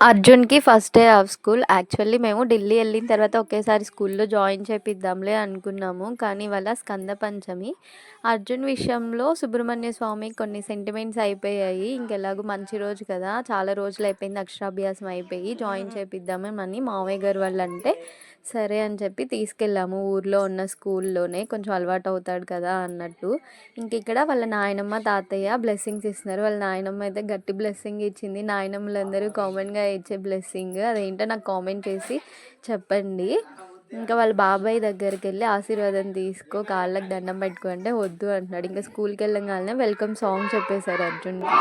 అర్జున్‌కి first day of school. Actually మేము ఢిల్లీ ఎళ్ళిన తర్వాత ఒకేసారి స్కూల్‌లో జాయిన్ చేపిద్దాంలే అనుకున్నాము. కానీ ఇవాళ స్కంద పంచమి. అర్జున్ విషయంలో సుబ్రహ్మణ్య స్వామి కొన్ని సెంటిమెంట్స్ అయిపోయాయి. ఇంకెలాగో మంచి రోజు కదా! చాలా రోజులయిపోయింది అక్షరాభ్యాసం అయిపోయి. జాయిన్ చేపిద్దామని మావయ్య గారు వాళ్ళంటే, సరే అని చెప్పి తీసుకెళ్ళాము. ఊర్లో ఉన్న స్కూల్‌లోనే కొంచెం అలవాటవుతాడు కదా అన్నట్టు. ఇంకిక్కడ వాళ్ళ నాయనమ్మ, తాతయ్య బ్లెస్సింగ్స్ ఇస్తున్నారు. వాళ్ళ నాయనమ్మ అయితే గట్టి బ్లెస్సింగ్ ఇచ్చింది. నాయనమ్మలందరూ కామన్‌గా ఇచ్చే బ్లెస్సింగ్. అదేంటో నాకు కామెంట్ చేసి చెప్పండి. ఇంకా వాళ్ళ బాబాయ్ దగ్గరికెళ్ళి ఆశీర్వాదం తీసుకో, కాళ్ళకి దండం పెట్టుకో అంటే వద్దు అంటున్నాడు. ఇంకా స్కూల్‌కెళ్ళంగాల్నే వెల్కమ్ సాంగ్ చెప్పేశారు అర్జున్‌కి.